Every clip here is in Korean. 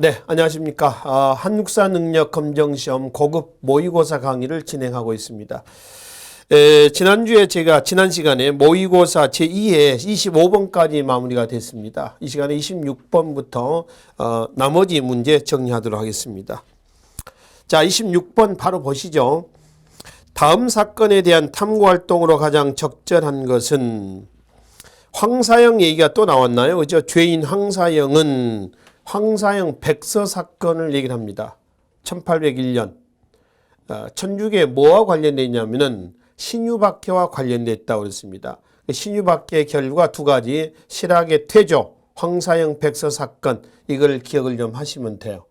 네, 안녕하십니까. 한국사 능력 검정시험 고급 모의고사 강의를 진행하고 있습니다. 지난주에 제가 지난 시간에 모의고사 제2회 25번까지 마무리가 됐습니다. 이 시간에 26번부터 나머지 문제 정리하도록 하겠습니다. 자, 26번 바로 보시죠. 다음 사건에 대한 탐구활동으로 가장 적절한 것은 황사영 얘기가 또 나왔나요? 그죠? 죄인 황사영은 황사영 백서 사건을 얘기를 합니다. 1801년. 천주교에 뭐와 관련되어 있냐면은 신유박해와 관련됐다고 그랬습니다. 신유박해의 결과 두 가지, 실학의 퇴조, 황사영 백서 사건, 이걸 기억을 좀 하시면 돼요.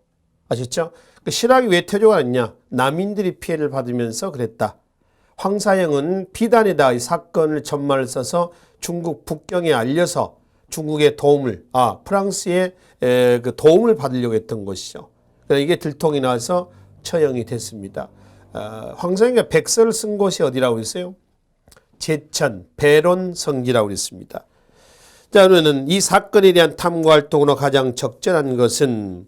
아셨죠? 실학이 왜 퇴조가 됐냐? 남인들이 피해를 받으면서 그랬다. 황사영은 비단에다 이 사건을 전말을 써서 중국 북경에 알려서 중국의 도움을, 프랑스의 그 도움을 받으려고 했던 것이죠. 그러나 이게 들통이 나서 처형이 됐습니다. 황사영이 백서를 쓴 곳이 어디라고 했어요? 제천 배론성지라고 했습니다. 자, 그러면 이 사건에 대한 탐구 활동으로 가장 적절한 것은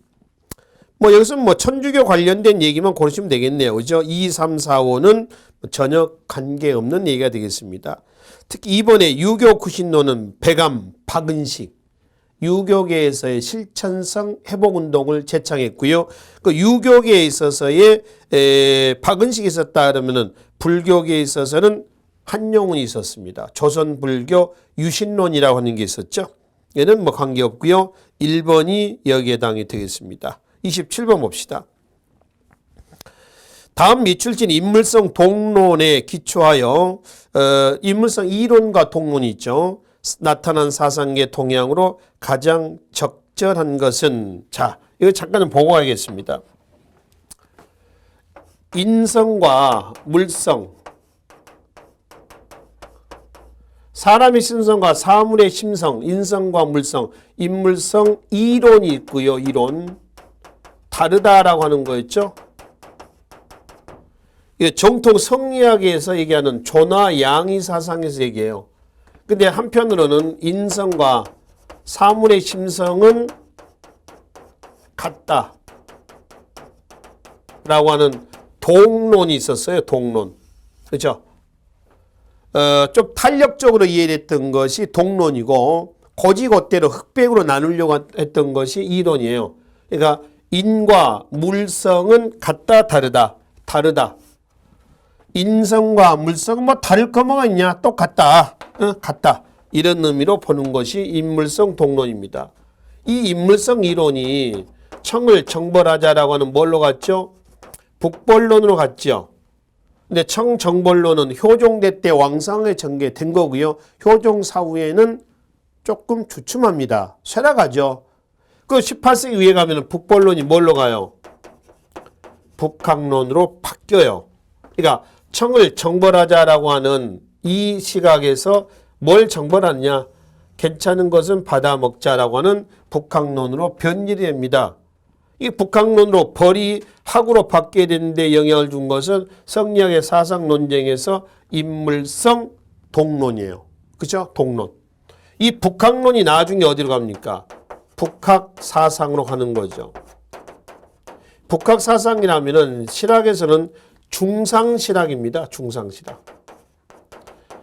여기서는 천주교 관련된 얘기만 고르시면 되겠네요. 그죠? 2, 3, 4, 5는 전혀 관계없는 얘기가 되겠습니다. 특히 이번에 유교 구신론은 백암, 박은식, 유교계에서의 실천성 회복운동을 제창했고요. 그 유교계에 있어서의 박은식이 있었다 그러면은 불교계에 있어서는 한용운이 있었습니다. 조선불교 유신론이라고 하는 게 있었죠. 얘는 관계없고요. 1번이 여기에 해당이 되겠습니다. 27번 봅시다. 다음 밑줄진 인물성 동론에 기초하여 인물성 이론과 동론이 있죠. 나타난 사상의 동향으로 가장 적절한 것은, 자, 이거 잠깐 보고 가겠습니다. 인성과 물성, 사람의 심성과 사물의 심성, 인성과 물성, 인물성 이론이 있고요. 이론 다르다라고 하는 거였죠. 이게 정통 성리학에서 얘기하는 조나 양의 사상에서 얘기해요. 근데 한편으로는 인성과 사물의 심성은 같다 라고 하는 동론이 있었어요. 동론. 그렇죠? 좀 탄력적으로 이해됐던 것이 동론이고 고지고대로 흑백으로 나누려고 했던 것이 이론이에요. 그러니까 인과 물성은 같다 다르다. 다르다. 인성과 물성은 다를 거 뭐가 있냐? 똑같다. 같다. 이런 의미로 보는 것이 인물성 동론입니다. 이 인물성 이론이 청을 정벌하자라고 하는 뭘로 갔죠? 북벌론으로 갔죠. 근데 청정벌론은 효종대 때 왕상에 전개된 거고요. 효종 사후에는 조금 주춤합니다. 쇠락하죠. 그 18세기 위에 가면 북벌론이 뭘로 가요? 북학론으로 바뀌어요. 그러니까 청을 정벌하자라고 하는 이 시각에서 뭘 정벌하느냐? 괜찮은 것은 받아먹자라고 하는 북학론으로 변질이 됩니다. 이 북학론으로 벌이 학으로 바뀌게 되는데 영향을 준 것은 성리학의 사상 논쟁에서 인물성 동론이에요. 그죠? 동론. 이 북학론이 나중에 어디로 갑니까? 북학 사상으로 가는 거죠. 북학 사상이라면은 실학에서는 중상실학입니다. 중상실학.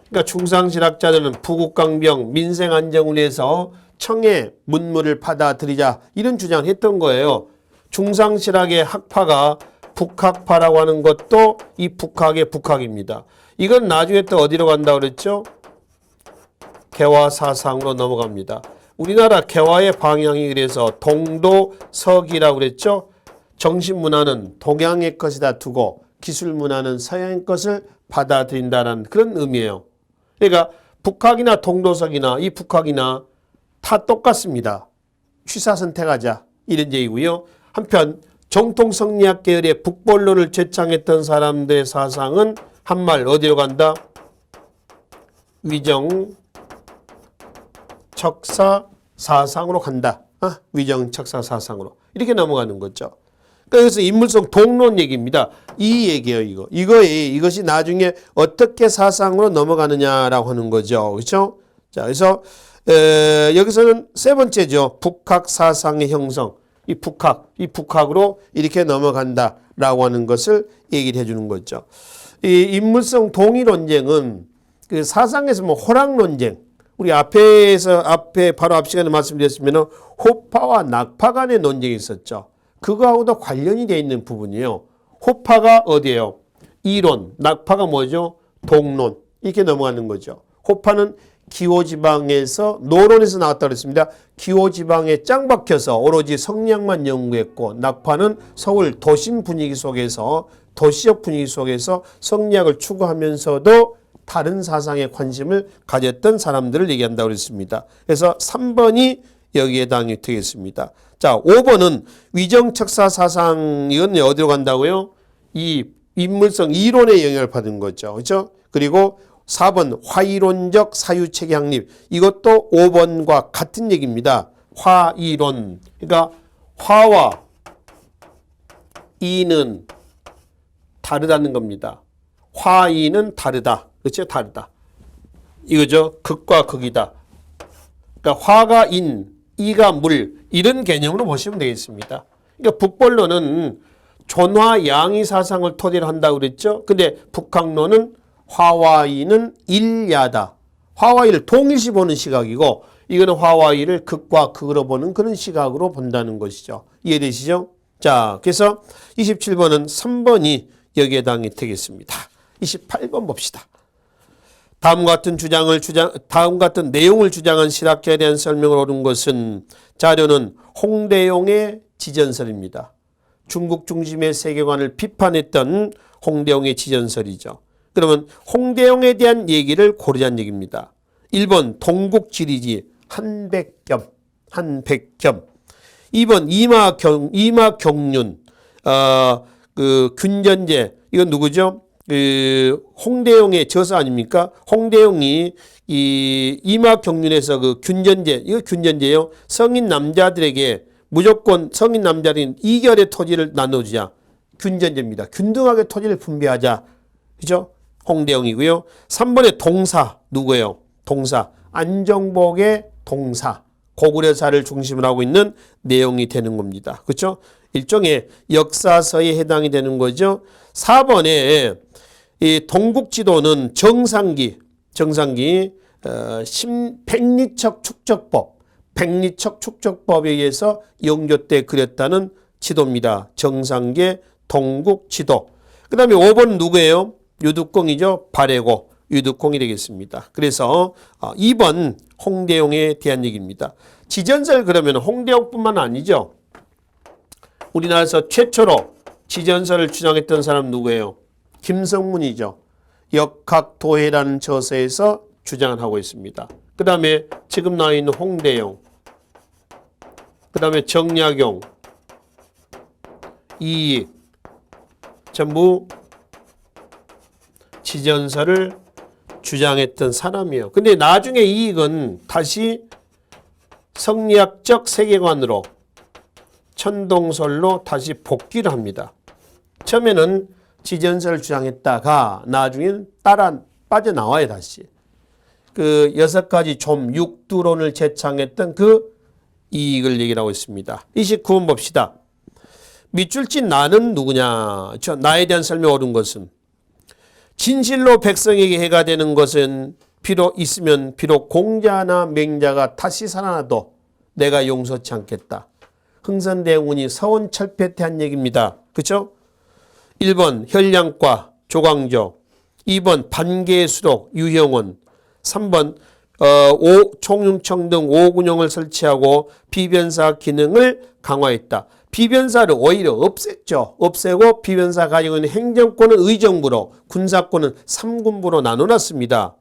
그러니까 중상실학자들은 부국강병, 민생안정을 위해서 청의 문물을 받아들이자 이런 주장을 했던 거예요. 중상실학의 학파가 북학파라고 하는 것도 이 북학의 북학입니다. 이건 나중에 또 어디로 간다고 그랬죠? 개화사상으로 넘어갑니다. 우리나라 개화의 방향이 그래서 동도서기라고 그랬죠? 정신문화는 동양의 것이다 두고 기술문화는 서양의 것을 받아들인다는 그런 의미예요. 그러니까 북학이나 동도석이나 이 북학이나 다 똑같습니다. 취사 선택하자 이런 얘기고요. 한편 정통성리학 계열의 북벌론을 제창했던 사람들의 사상은 한말 어디로 간다? 위정척사 사상으로 간다. 위정척사 사상으로 이렇게 넘어가는 거죠. 그래서 인물성 동론 얘기입니다. 이 얘기예요. 이것이 나중에 어떻게 사상으로 넘어가느냐라고 하는 거죠. 그렇죠? 자, 그래서 여기서는 세 번째죠. 북학 사상의 형성. 이 북학으로 이렇게 넘어간다라고 하는 것을 얘기를 해주는 거죠. 이 인물성 동의 논쟁은 그 사상에서 뭐 호락 논쟁, 우리 앞에 바로 앞 시간에 말씀드렸으면 호파와 낙파 간의 논쟁이 있었죠. 그거하고도 관련이 되어 있는 부분이에요. 호파가 어디예요? 이론, 낙파가 뭐죠? 동론. 이렇게 넘어가는 거죠. 호파는 기호지방에서 노론에서 나왔다고 했습니다. 기호지방에 짱 박혀서 오로지 성리학만 연구했고, 낙파는 서울 도심 분위기 속에서, 도시적 분위기 속에서 성리학을 추구하면서도 다른 사상에 관심을 가졌던 사람들을 얘기한다고 했습니다. 그래서 3번이 여기에 해당이 되겠습니다. 자, 5번은 위정척사 사상, 이건 어디로 간다고요? 이 인물성 이론의 영향을 받은 거죠. 그렇죠? 그리고 4번 화이론적 사유체계 확립. 이것도 5번과 같은 얘기입니다. 화이론. 그러니까 화와 이는 다르다는 겁니다. 화이는 다르다. 그렇죠? 다르다. 이거죠. 극과 극이다. 그러니까 화가 인, 이가 물, 이런 개념으로 보시면 되겠습니다. 그러니까 북벌론은 존화양이 사상을 토대로 한다고 그랬죠. 근데 북학론은 화와 이는 일야다. 화와 이를 동일시 보는 시각이고, 이거는 화와 이를 극과 극으로 보는 그런 시각으로 본다는 것이죠. 이해되시죠? 자, 그래서 27번은 3번이 여기에 해당이 되겠습니다. 28번 봅시다. 다음 같은 내용을 주장한 실학자에 대한 설명을 옳은 것은, 자료는 홍대용의 지전설입니다. 중국 중심의 세계관을 비판했던 홍대용의 지전설이죠. 그러면 홍대용에 대한 얘기를 고르자는 얘기입니다. 1번 동국지리지 한백겸. 2번 이마경륜 그 균전제. 이건 누구죠? 그 홍대용의 저서 아닙니까? 홍대용이 이 이마경륜에서 그 균전제, 이거 균전제요. 성인 남자들에게 무조건 성인 남자들은 2결의 토지를 나눠주자. 균전제입니다. 균등하게 토지를 분배하자. 그죠? 홍대용이고요. 3번에 동사 누구예요? 동사 안정복의 동사, 고구려사를 중심으로 하고 있는 내용이 되는 겁니다. 그렇죠? 일종의 역사서에 해당이 되는 거죠. 4번에 이 동국지도는 정상기 백리척 축적법, 백리척 축적법에 의해서 영조 때 그렸다는 지도입니다. 정상계 동국지도. 그 다음에 5번은 누구예요? 유득공이죠. 발해고 유득공이 되겠습니다. 그래서 2번 홍대용에 대한 얘기입니다. 지전설 그러면 홍대용뿐만 아니죠. 우리나라에서 최초로 지전설을 주장했던 사람 누구예요? 김성문이죠. 역학도해라는 저서에서 주장을 하고 있습니다. 그 다음에 지금 나와 있는 홍대용, 그 다음에 정약용, 이익, 전부 지전설을 주장했던 사람이에요. 근데 나중에 이익은 다시 성리학적 세계관으로 천동설로 다시 복귀를 합니다. 처음에는 지전설을 주장했다가 나중에는 따라 빠져나와요. 다시 그 6가지 좀 육두론을 제창했던 그 이익을 얘기를 하고 있습니다. 29번 봅시다. 밑줄짓 나는 누구냐? 나에 대한 설명 옳은 것은, 진실로 백성에게 해가 되는 것은 비록 있으면 비록 공자나 맹자가 다시 살아나도 내가 용서치 않겠다. 흥선대원이 서원철폐 때 한 얘기입니다. 그렇죠? 1번 혈량과 조광조, 2번 반계수록 유형원, 3번 총융청 등 5군용을 설치하고 비변사 기능을 강화했다. 비변사를 오히려 없앴죠. 없애고 비변사 가지고 있는 행정권은 의정부로, 군사권은 3군부로 나눠놨습니다.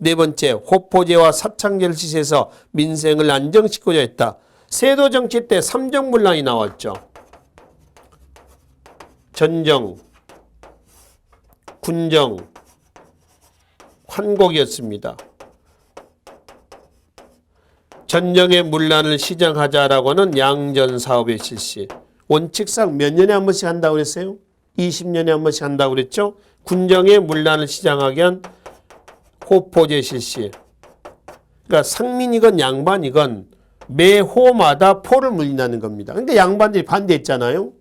네 번째, 호포제와 사창제를 시해서 민생을 안정시키고자 했다. 세도정치 때 삼정분란이 나왔죠. 전정, 군정, 환곡이었습니다. 전정의 문란을 시정하자라고 하는 양전사업의 실시. 원칙상 몇 년에 한 번씩 한다고 그랬어요? 20년에 한 번씩 한다고 그랬죠? 군정의 문란을 시정하기 위한 호포제 실시. 그러니까 상민이건 양반이건 매 호마다 포를 물린다는 겁니다. 근데 양반들이 반대했잖아요.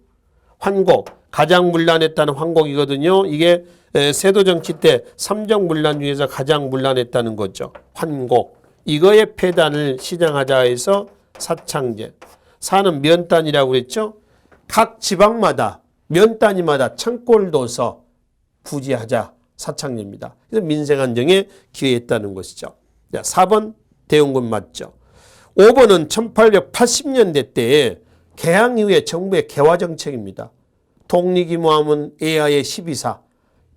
환곡, 가장 문란했다는 환곡이거든요. 이게 세도정치 때 삼정문란 중에서 가장 문란했다는 거죠. 환곡. 이거의 폐단을 시정하자 해서 사창제. 사는 면단이라고 그랬죠. 각 지방마다 면 단위마다 창고를 둬서 부지하자 사창제입니다. 그래서 민생안정에 기여했다는 것이죠. 4번 대원군 맞죠. 5번은 1880년대 때에 개항 이후에 정부의 개화정책입니다. 독립기모함은 에하의 12사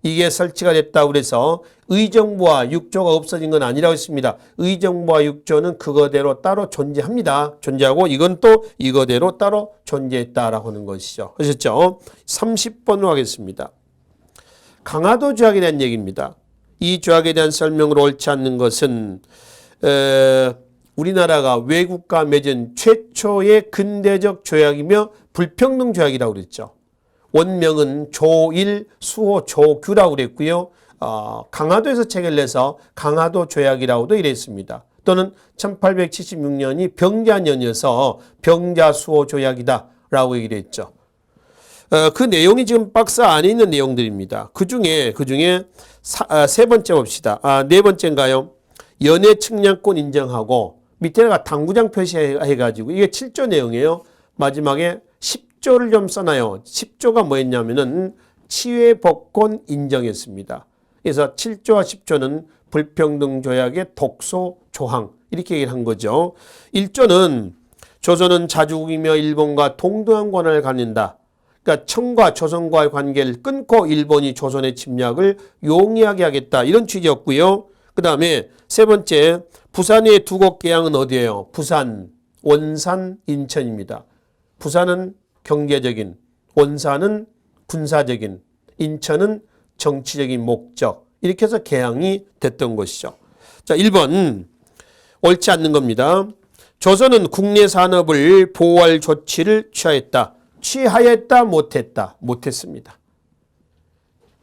이게 설치가 됐다고 그래서 의정부와 육조가 없어진 건 아니라고 했습니다. 의정부와 육조는 그거대로 따로 존재합니다. 존재하고 이건 또 이거대로 따로 존재했다라고 하는 것이죠. 아셨죠? 30번으로 하겠습니다. 강화도 조약에 대한 얘기입니다. 이 조약에 대한 설명으로 옳지 않는 것은 우리나라가 외국과 맺은 최초의 근대적 조약이며 불평등 조약이라고 그랬죠. 원명은 조일 수호 조규라고 그랬고요. 강화도에서 체결해서 강화도 조약이라고도 이랬습니다. 또는 1876년이 병자년이어서 병자수호 조약이다라고 얘기를 했죠. 그 내용이 지금 박스 안에 있는 내용들입니다. 그 중에 세 번째 봅시다. 네 번째인가요? 연해 측량권 인정하고 밑에가 당구장 표시해가지고 이게 7조 내용이에요. 마지막에 10조를 좀 써놔요. 10조가 뭐였냐면은 치외법권 인정했습니다. 그래서 7조와 10조는 불평등 조약의 독소 조항 이렇게 얘기를 한 거죠. 1조는 조선은 자주국이며 일본과 동등한 권한을 갖는다. 그러니까 청과 조선과의 관계를 끊고 일본이 조선의 침략을 용이하게 하겠다. 이런 취지였고요. 그 다음에 세 번째 부산의 두 곳 계양은 어디예요? 부산, 원산, 인천입니다. 부산은 경제적인, 원산은 군사적인, 인천은 정치적인 목적 이렇게 해서 개항이 됐던 것이죠. 자, 1번 옳지 않는 겁니다. 조선은 국내 산업을 보호할 조치를 취하였다. 취하였다 못했다. 못했습니다.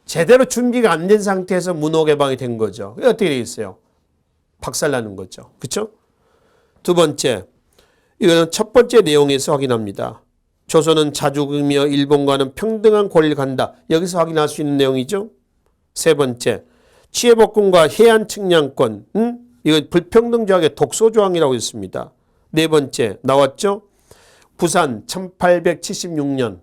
제대로 준비가 안 된 상태에서 문호 개방이 된 거죠. 어떻게 되겠어요? 박살나는 거죠. 그렇죠? 두 번째, 이거는 첫 번째 내용에서 확인합니다. 조선은 자주국이며 일본과는 평등한 권리를 갖는다. 여기서 확인할 수 있는 내용이죠. 세 번째, 치해복권과 해안 측량권, 이건 불평등 조약의 독소 조항이라고 했습니다. 네 번째 나왔죠. 부산 1876년,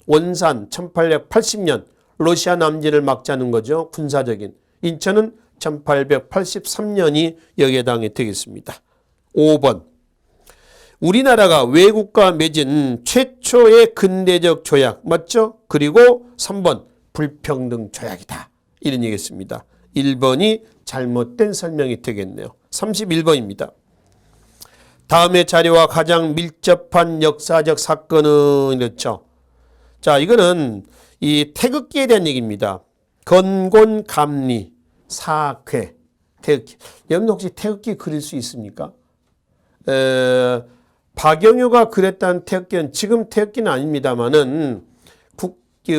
원산 1880년 러시아 남진을 막자는 거죠. 군사적인. 인천은 1883년이 여기에 해당이 되겠습니다. 5번 우리나라가 외국과 맺은 최초의 근대적 조약 맞죠? 그리고 3번 불평등 조약이다. 이런 얘기했습니다. 1번이 잘못된 설명이 되겠네요. 31번입니다. 다음의 자료와 가장 밀접한 역사적 사건은 이렇죠. 자, 이거는 이 태극기에 대한 얘기입니다. 건곤, 감리, 사괴, 태극기. 여러분 혹시 태극기 그릴 수 있습니까? 박영효가 그렸다는 태극기는 지금 태극기는 아닙니다만은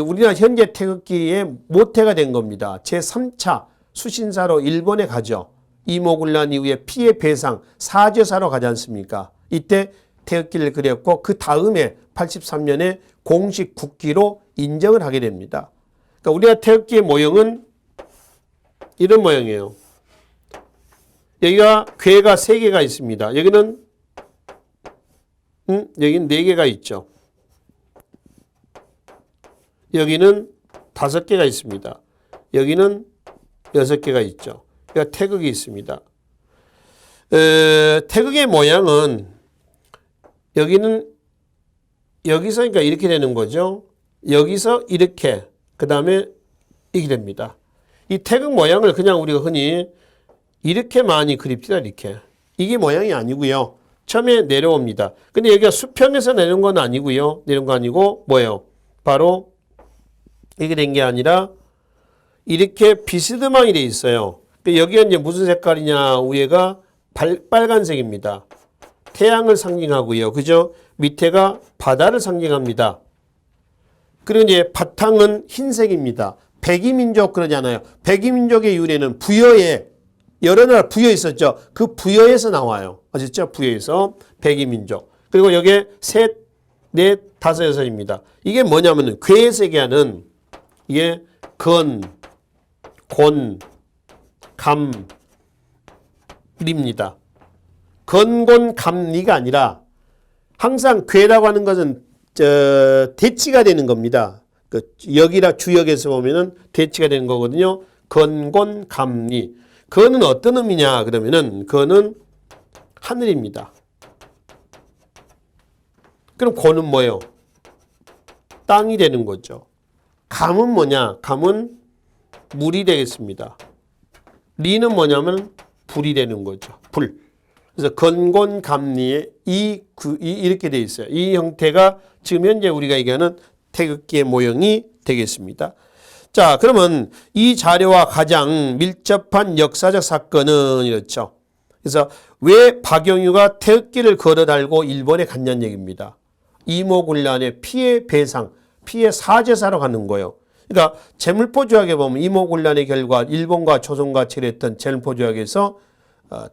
우리나라 현재 태극기의 모태가 된 겁니다. 제3차 수신사로 일본에 가죠. 이모군란 이후에 피해 배상 사죄사로 가지 않습니까? 이때 태극기를 그렸고 그 다음에 83년에 공식 국기로 인정을 하게 됩니다. 그러니까 우리나라 태극기의 모형은 이런 모양이에요. 여기가 괴가 3개가 있습니다. 여기는 여기는 4개가 있죠. 여기는 5개가 있습니다. 여기는 6개가 있죠. 그러니까 태극이 있습니다. 태극의 모양은 여기는 여기서 그러니까 이렇게 되는 거죠. 여기서 이렇게 그 다음에 이게 됩니다. 이 태극 모양을 그냥 우리가 흔히 이렇게 많이 그립시다. 이렇게. 이게 모양이 아니고요. 처음에 내려옵니다. 근데 여기가 수평에서 내려온 건 아니고요. 내려온 거 아니고 뭐예요? 바로 이게 된 게 아니라 이렇게 비스듬하게 돼 있어요. 여기가 이제 무슨 색깔이냐? 위에가 빨간색입니다. 태양을 상징하고요. 그죠? 밑에가 바다를 상징합니다. 그리고 이제 바탕은 흰색입니다. 백이민족 그러잖아요. 백이민족의 유래는 부여에 여러 나라 부여 있었죠. 그 부여에서 나와요. 아셨죠? 부여에서 백이민족. 그리고 여기에 셋, 넷, 다섯, 여섯입니다. 이게 뭐냐면은 괴에서 얘기하는 이게 건, 곤, 감, 리입니다. 건곤 감리가 아니라 항상 괴라고 하는 것은 대치가 되는 겁니다. 그 역이라 주역에서 보면은 대치가 되는 거거든요. 건곤 감리. 그거는 어떤 의미냐 그러면은 그거는 하늘입니다. 그럼 고는 뭐예요? 땅이 되는 거죠. 감은 뭐냐? 감은 물이 되겠습니다. 리는 뭐냐면 불이 되는 거죠. 불. 그래서 건곤감리에 이렇게 되어 있어요. 이 형태가 지금 현재 우리가 얘기하는 태극기의 모형이 되겠습니다. 자, 그러면 이 자료와 가장 밀접한 역사적 사건은 이렇죠. 그래서 왜 박영유가 태극기를 걸어 달고 일본에 갔냐는 얘기입니다. 이모군란의 피해 배상, 피해 사죄사로 가는 거예요. 그러니까 제물포 조약에 보면 이모군란의 결과 일본과 조선과 체결했던 제물포 조약에서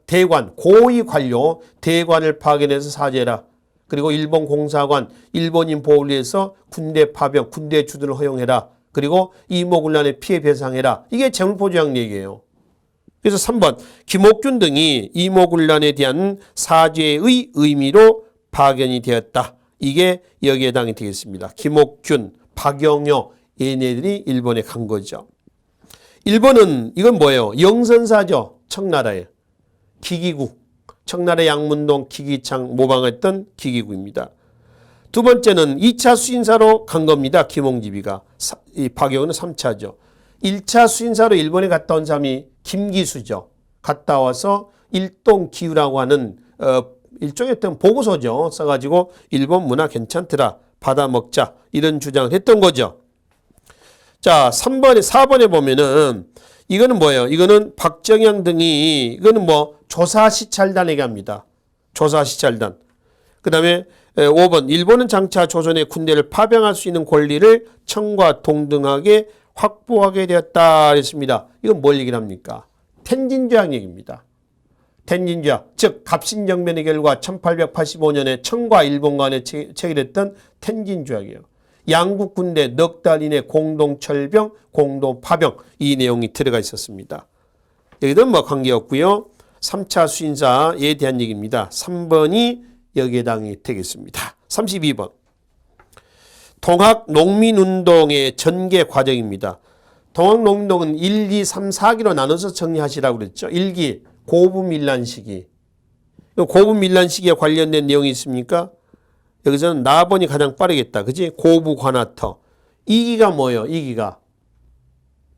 대관, 고위 관료 대관을 파견해서 사죄해라. 그리고 일본 공사관, 일본인 보호를 위해서 군대 파병, 군대 주둔을 허용해라. 그리고 이모군란의 피해 배상해라. 이게 제물포 조약 얘기예요. 그래서 3번 김옥균 등이 이모군란에 대한 사죄의 의미로 파견이 되었다. 이게 여기에 해당이 되겠습니다. 김옥균, 박영효 얘네들이 일본에 간 거죠. 일본은 이건 뭐예요? 영선사죠. 청나라에. 기기국. 청나라 양문동 기기창 모방했던 기기국입니다. 두 번째는 2차 수인사로 간 겁니다. 김홍집이가. 이 박영효는 3차죠. 1차 수인사로 일본에 갔다 온 사람이 김기수죠. 갔다 와서 일동기후라고 하는 일종의 어떤 보고서죠. 써가지고 일본 문화 괜찮더라. 받아 먹자. 이런 주장을 했던 거죠. 자, 4번에 보면은 이거는 뭐예요? 이거는 박정영 등이 이거는 뭐 조사시찰단에게 합니다. 조사시찰단. 그 다음에 5번 일본은 장차 조선의 군대를 파병할 수 있는 권리를 청과 동등하게 확보하게 되었다 했습니다. 이건 뭘 얘기를 합니까? 텐진조약 얘기입니다. 텐진조약, 즉 갑신정변의 결과 1885년에 청과 일본 간에 체결했던 텐진조약이에요. 양국 군대 넉 달 이내 공동 철병, 공동 파병 이 내용이 들어가 있었습니다. 여기는 뭐 관계없고요. 3차 수인사에 대한 얘기입니다. 3번이 여기에 해당이 되겠습니다. 32번. 동학농민운동의 전개 과정입니다. 동학농민운동은 1, 2, 3, 4기로 나눠서 정리하시라고 그랬죠. 1기 고부밀란 시기. 고부밀란 시기에 관련된 내용이 있습니까? 여기서는 나번이 가장 빠르겠다. 그지? 고부관하터. 2기가 뭐예요? 2기가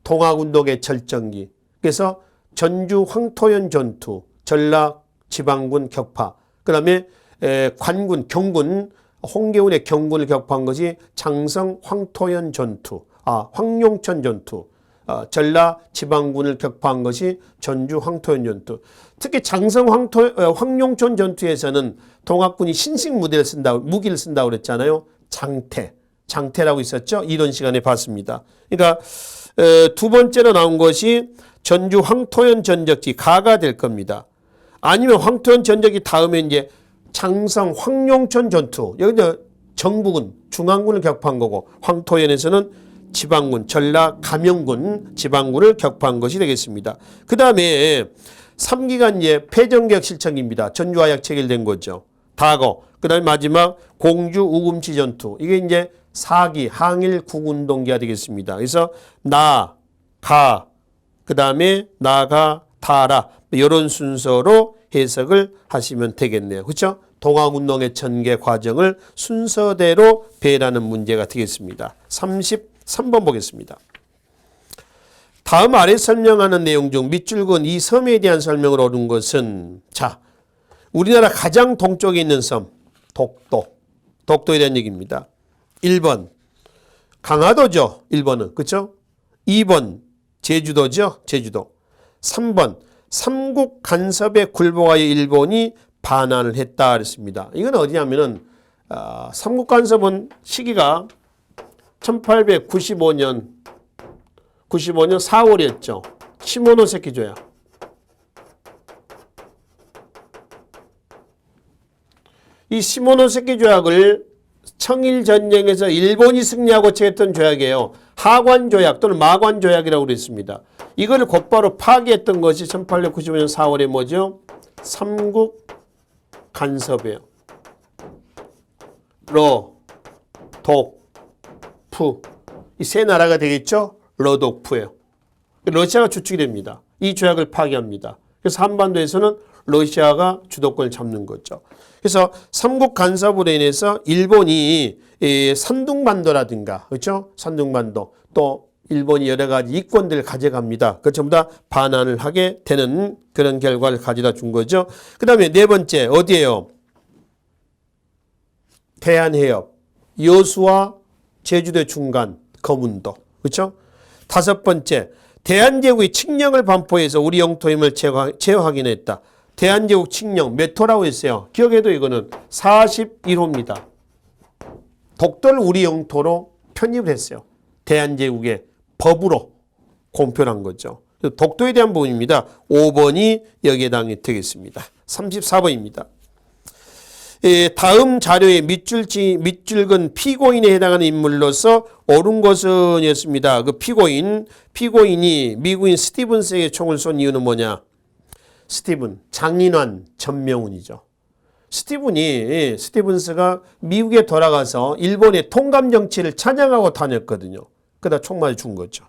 동학운동의 절정기. 그래서 전주 황토현 전투, 전라 지방군 격파. 그 다음에 관군, 경군, 홍계훈의 경군을 격파한 것이 장성 황토현 전투, 황룡천 전투, 전라 지방군을 격파한 것이 전주 황토현 전투. 특히 장성 황룡천 전투에서는 동학군이 신식 무기를 쓴다고 그랬잖아요. 장태라고 있었죠. 이런 시간에 봤습니다. 그러니까 두 번째로 나온 것이 전주 황토현 전적지 가가 될 겁니다. 아니면 황토현 전적이 다음에 이제 장성 황룡천 전투. 여기 정부군, 중앙군을 격파한 거고 황토현에서는 지방군, 전라 감영군 지방군을 격파한 것이 되겠습니다. 그 다음에 3기가 이제 패전개혁 실천기입니다. 전주화약 체결된 거죠. 다거. 그 다음에 마지막 공주 우금치 전투. 이게 이제 4기 항일 국운동기가 되겠습니다. 그래서 가, 그 다음에 나가, 타라. 이런 순서로 해석을 하시면 되겠네요. 그렇죠? 동학운동의 전개 과정을 순서대로 배라는 문제가 되겠습니다. 33번 보겠습니다. 다음 아래 설명하는 내용 중 밑줄근 이 섬에 대한 설명을 얻은 것은 자, 우리나라 가장 동쪽에 있는 섬 독도에 대한 얘기입니다. 1번 강화도죠. 1번은 그렇죠? 2번 제주도죠. 제주도. 3번 삼국 간섭에 굴복하여 일본이 반환을 했다 그랬습니다. 이건 어디냐면은 삼국 간섭은 시기가 1895년 4월이었죠. 시모노세키 조약. 이 시모노세키 조약을 청일 전쟁에서 일본이 승리하고 체했던 조약이에요. 하관 조약 또는 마관 조약이라고 그랬습니다. 이걸 곧바로 파기했던 것이 1895년 4월에 뭐죠? 삼국 간섭이에요. 러, 독, 푸. 이 세 나라가 되겠죠? 러독푸예요. 러시아가 주축이 됩니다. 이 조약을 파기합니다. 그래서 한반도에서는 러시아가 주도권을 잡는 거죠. 그래서 삼국 간섭으로 인해서 일본이 산둥반도라든가, 그렇죠? 산둥반도 또 일본이 여러 가지 이권들을 가져갑니다. 그 전부 다 반환을 하게 되는 그런 결과를 가져다 준 거죠. 그 다음에 네 번째 어디예요? 대한해협, 여수와 제주도 중간 거문도, 그렇죠? 다섯 번째 대한제국이 칙령을 반포해서 우리 영토임을 제어하긴 했다. 대한제국 칙령 몇 호라고 했어요? 기억해도 이거는 41호입니다. 독도를 우리 영토로 편입을 했어요. 대한제국의 법으로 공표한 거죠. 독도에 대한 부분입니다. 5번이 여기에 해당이 되겠습니다. 34번입니다. 다음 자료에 밑줄근 피고인에 해당하는 인물로서 옳은 것은이었습니다. 그 피고인이 미국인 스티븐스에게 총을 쏜 이유는 뭐냐? 스티븐, 장인환 전명훈이죠. 스티븐스가 미국에 돌아가서 일본의 통감 정치를 찬양하고 다녔거든요. 그러다 총 맞아 죽은 거죠.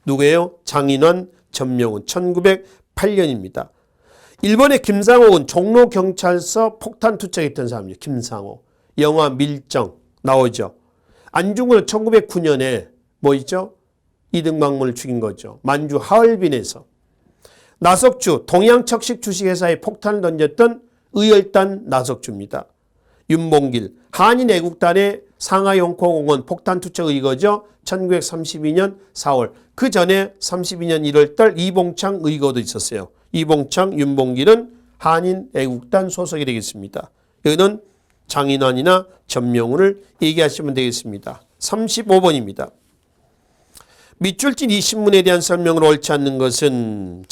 누구예요? 장인환 전명훈, 1908년입니다. 일본의 김상옥은 종로경찰서 폭탄 투척했던 사람이에요. 김상옥. 영화 밀정 나오죠. 안중근은 1909년에 뭐 있죠? 이등박문을 죽인 거죠. 만주 하얼빈에서. 나석주, 동양척식 주식회사에 폭탄을 던졌던 의열단 나석주입니다. 윤봉길, 한인애국단의 상하이 홍콩공원 폭탄 투척 의거죠. 1932년 4월. 그 전에 32년 1월달 이봉창 의거도 있었어요. 이봉창, 윤봉길은 한인애국단 소속이 되겠습니다. 여기는 장인환이나 전명훈을 얘기하시면 되겠습니다. 35번입니다. 밑줄진 이 신문에 대한 설명을 옳지 않는 것은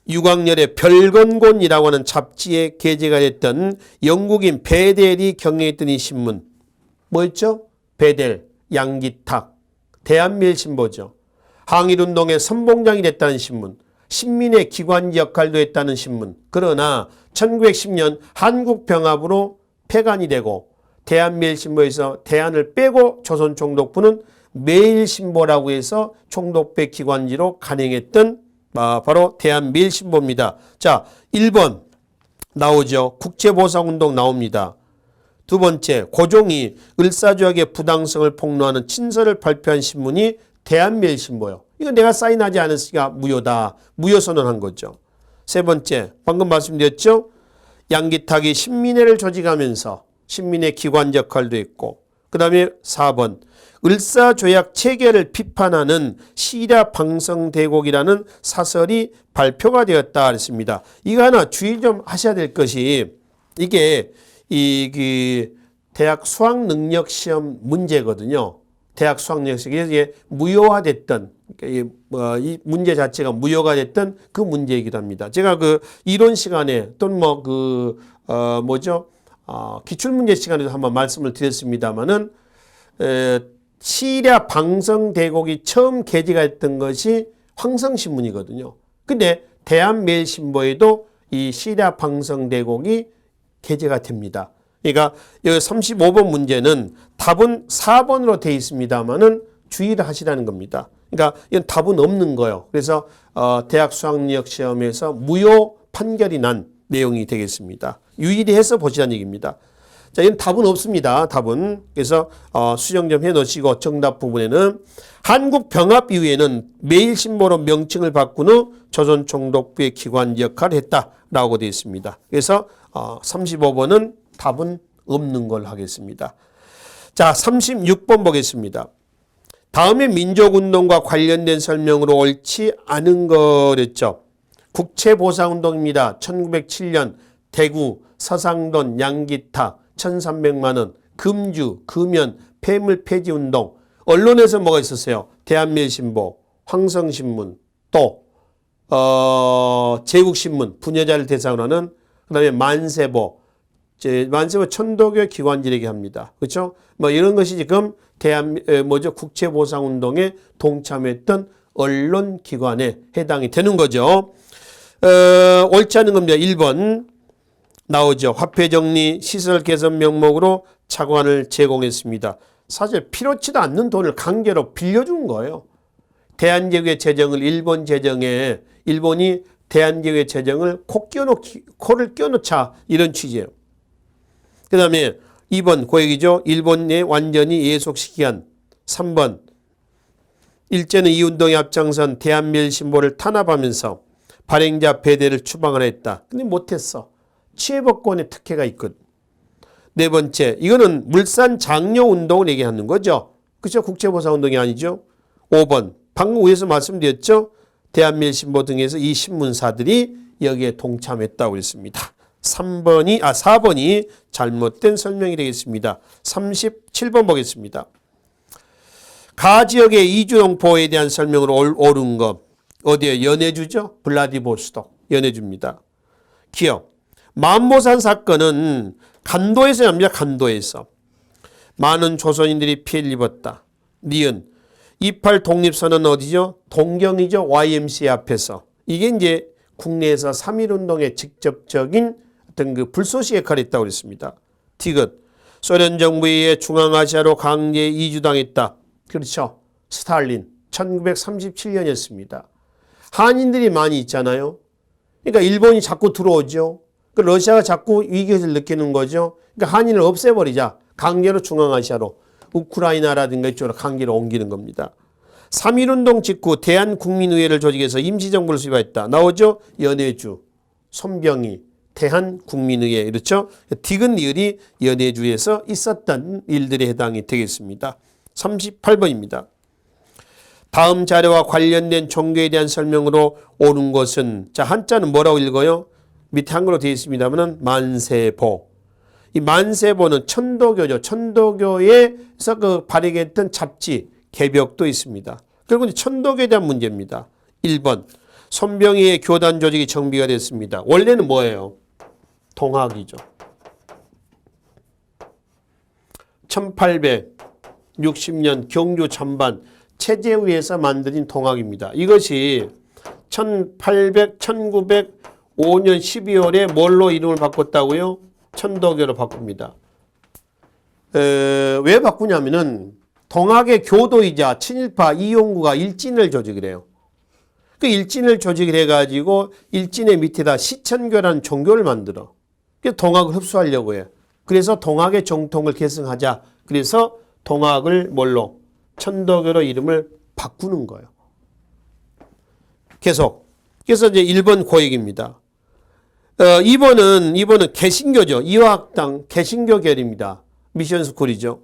유광열의 별건곤이라고 하는 잡지에 게재가 됐던 영국인 베델이 경영했던 이 신문 뭐였죠? 베델, 양기탁, 대한밀신보죠. 항일운동의 선봉장이 됐다는 신문, 신민의 기관 역할도 했다는 신문. 그러나 1910년 한국병합으로 폐간이 되고 대한밀신보에서 대한을 빼고 조선총독부는 매일신보라고 해서 총독배 기관지로 간행했던 바로 대한밀신보입니다. 자, 1번 나오죠. 국제보상운동 나옵니다. 두 번째, 고종이 을사조약의 부당성을 폭로하는 친서를 발표한 신문이 대한밀신보요. 이건 내가 사인하지 않았으니까 무효다. 무효선언한 거죠. 세 번째, 방금 말씀드렸죠. 양기탁이 신민회를 조직하면서 신민의 기관 역할도 했고, 그 다음에 4번, 을사조약 체결을 비판하는 시라 방성대곡이라는 사설이 발표가 되었다 그랬습니다. 이거 하나 주의 좀 하셔야 될 것이 이게 대학 수학능력시험 문제거든요. 대학 수학능력시험이 이게 무효화됐던 이 문제 자체가 무효가 됐던 그 문제이기도 합니다. 제가 그 이론 시간에 또는 기출문제 시간에도 한번 말씀을 드렸습니다만은 시랴 방성대곡이 처음 게재가 됐던 것이 황성신문이거든요. 근데 대한매일신보에도 이 시랴 방성대곡이 게재가 됩니다. 그러니까 여기 35번 문제는 답은 4번으로 되어 있습니다만은 주의를 하시라는 겁니다. 그러니까 이건 답은 없는 거예요. 그래서 대학 수학능력시험에서 무효 판결이 난 내용이 되겠습니다. 유의를 해서 보시라는 얘기입니다. 자, 이건 답은 없습니다. 답은. 그래서 수정 좀 해 놓으시고 정답 부분에는 한국 병합 이후에는 매일신보로 명칭을 바꾼 후 조선총독부의 기관 역할을 했다라고 되어 있습니다. 그래서 35번은 답은 없는 걸 하겠습니다. 자, 36번 보겠습니다. 다음에 민족운동과 관련된 설명으로 옳지 않은 거랬죠. 국채보상운동입니다. 1907년 대구, 서상돈, 양기탁 1,300만 원, 금주, 금연, 폐물 폐지운동. 언론에서 뭐가 있었어요? 대한밀신보, 황성신문, 또 제국신문, 부녀자를 대상으로 하는, 그 다음에 만세보, 이제 만세보 천도교 기관지라고 합니다. 그렇죠? 뭐 이런 것이 지금 국채보상운동에 동참했던 언론기관에 해당이 되는 거죠. 옳지 않은 겁니다. 1번 나오죠. 화폐정리 시설 개선 명목으로 차관을 제공했습니다. 사실 필요치도 않는 돈을 강제로 빌려준 거예요. 대한제국의 재정을 일본이 대한제국의 재정을 코를 껴놓자 이런 취지예요. 그 다음에 2번 고액이죠. 일본에 완전히 예속시키한 3번 일제는 이 운동에 앞장선 대한밀신보를 탄압하면서 발행자 배대를 추방을 했다. 근데 못했어. 취해법권의 특혜가 있거든. 네 번째, 이거는 물산 장려 운동을 얘기하는 거죠. 그렇죠? 국제보상 운동이 아니죠. 5번, 방금 위에서 말씀드렸죠. 대한밀신보 등에서 이 신문사들이 여기에 동참했다고 했습니다. 4번이 잘못된 설명이 되겠습니다. 37번 보겠습니다. 가 지역의 이주동포에 대한 설명으로 옳은 것. 어디에? 연해주죠? 블라디보스톡. 연해주입니다. 기억. 만모산 사건은 간도에서 납니다. 간도에서. 많은 조선인들이 피해를 입었다. 니은. 28 독립선언은 어디죠? 동경이죠. YMCA 앞에서. 이게 이제 국내에서 3.1운동의 직접적인 어떤 그 불쏘시 역할을 했다고 그랬습니다. 디귿. 소련 정부에 의해 중앙아시아로 강제 이주당했다. 그렇죠. 스탈린. 1937년이었습니다. 한인들이 많이 있잖아요. 그러니까 일본이 자꾸 들어오죠. 러시아가 자꾸 위기를 느끼는 거죠. 그러니까 한인을 없애버리자. 강제로 중앙아시아로 우크라이나라든가 이쪽으로 강제로 옮기는 겁니다. 3.1운동 직후 대한국민의회를 조직해서 임시정부를 수립했다. 나오죠? 연해주, 손병희, 대한국민의회. 그렇죠? 디귿 리을이 연해주에서 있었던 일들에 해당이 되겠습니다. 38번입니다. 다음 자료와 관련된 종교에 대한 설명으로 옳은 것은 자 한자는 뭐라고 읽어요? 밑에 한글로 되어 있습니다만 만세보. 이 만세보는 천도교죠. 천도교에서 그 발행했던 잡지, 개벽도 있습니다. 그리고 이제 천도교에 대한 문제입니다. 1번 손병희의 교단 조직이 정비가 됐습니다. 원래는 뭐예요? 동학이죠. 1860년 경주 전반 체제위에서 만들어진 동학입니다. 이것이 1905년 12월에 뭘로 이름을 바꿨다고요? 천도교로 바꿉니다. 왜 바꾸냐면은 동학의 교도이자 친일파 이용구가 일진을 조직을 해요. 그 일진을 조직을 해가지고 일진의 밑에다 시천교라는 종교를 만들어. 그래서 동학을 흡수하려고 해요. 그래서 동학의 정통을 계승하자. 그래서 동학을 뭘로? 천도교로 이름을 바꾸는 거예요. 계속. 그래서 이제 1번 고액입니다. 2번은 개신교죠. 이화학당 개신교계열입니다. 미션스쿨이죠.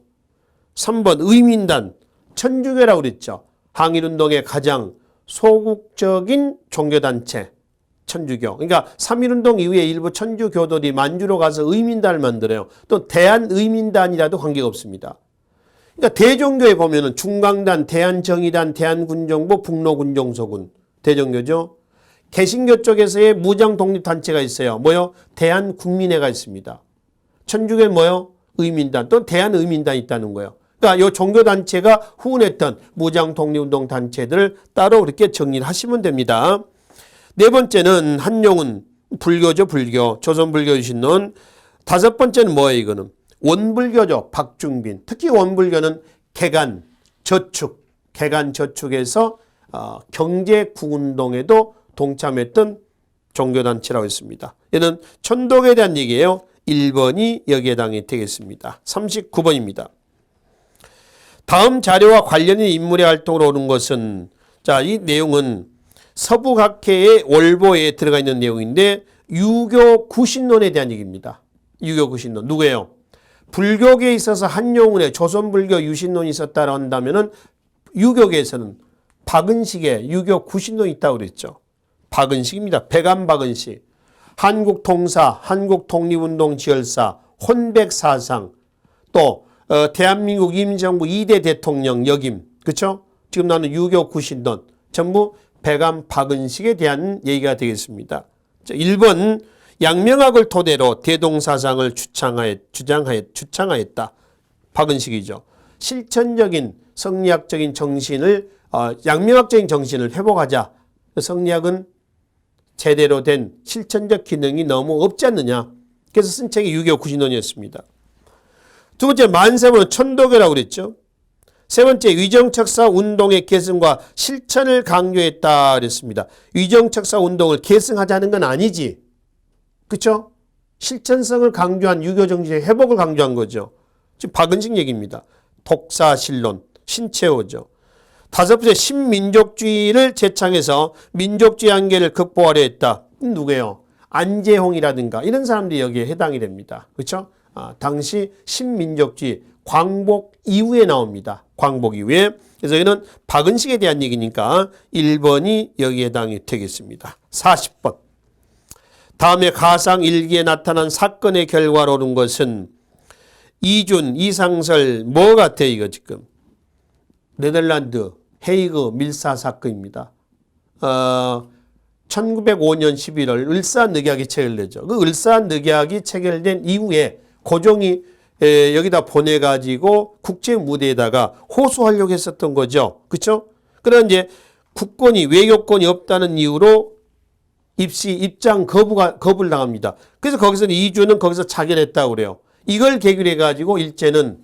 3번 의민단 천주교라고 그랬죠. 항일운동의 가장 소극적인 종교단체 천주교. 그러니까 3.1운동 이후에 일부 천주교도들이 만주로 가서 의민단을 만들어요. 또 대한의민단이라도 관계가 없습니다. 그러니까 대종교에 보면은 중강단, 대한정의단, 대한군정부, 북로군정소군 대종교죠. 개신교 쪽에서의 무장독립단체가 있어요. 뭐요? 대한국민회가 있습니다. 천주교는 뭐요? 의민단, 또 대한의민단이 있다는 거예요. 그러니까 이 종교단체가 후원했던 무장독립운동 단체들을 따로 그렇게 정리를 하시면 됩니다. 네 번째는 한용운, 불교죠, 불교. 조선불교 유신론. 다섯 번째는 뭐예요, 이거는? 원불교죠, 박중빈. 특히 원불교는 개간, 저축에서 경제구운동에도 동참했던 종교단체라고 했습니다. 얘는 천도교에 대한 얘기예요. 1번이 여기에 해당이 되겠습니다. 39번입니다. 다음 자료와 관련된 인물의 활동을 옳은 것은 자, 이 내용은 서부각해의 월보에 들어가 있는 내용인데 유교 구신론에 대한 얘기입니다. 유교 구신론. 누구예요? 불교계에 있어서 한용운의 조선불교 유신론이 있었다고 한다면은 유교계에서는 박은식의 유교 구신론이 있다고 그랬죠. 박은식입니다. 백암박은식. 한국통사, 한국독립운동 지열사, 혼백사상, 또 대한민국 임시정부 2대 대통령 역임. 그렇죠? 지금 나는 유교 구신론. 전부 백암박은식에 대한 얘기가 되겠습니다. 자, 1번 양명학을 토대로 대동사상을 주창하였다. 박은식이죠. 실천적인 성리학적인 정신을 양명학적인 정신을 회복하자. 성리학은 제대로 된 실천적 기능이 너무 없지 않느냐. 그래서 쓴 책이 6.25 구신론이었습니다. 두 번째 만세문은 천도교라고 그랬죠. 세 번째 위정척사 운동의 계승과 실천을 강조했다 그랬습니다. 위정척사 운동을 계승하자는 건 아니지. 그렇죠? 실천성을 강조한 유교 정신의 회복을 강조한 거죠. 지금 박은식 얘기입니다. 독사실론, 신채호죠. 다섯 번째 신민족주의를 제창해서 민족주의 한계를 극복하려 했다. 누구예요? 안재홍이라든가 이런 사람들이 여기에 해당이 됩니다. 그렇죠? 당시 신민족주의 광복 이후에 나옵니다. 광복 이후에. 그래서 여기는 박은식에 대한 얘기니까 1번이 여기에 해당이 되겠습니다. 40번. 다음에 가상 일기에 나타난 사건의 결과로 오른 것은 이준, 이상설 뭐 같아 이거 지금. 네덜란드 헤이그 밀사 사건입니다. 1905년 11월 을사늑약이 체결되죠. 그 을사늑약이 체결된 이후에 고종이 여기다 보내가지고 국제 무대에다가 호소하려고 했었던 거죠. 그렇죠? 그러나 이제 국권이 외교권이 없다는 이유로 입장 거부를 당합니다. 그래서 거기서 이주는 거기서 자결했다고 그래요. 이걸 계기로 해가지고 일제는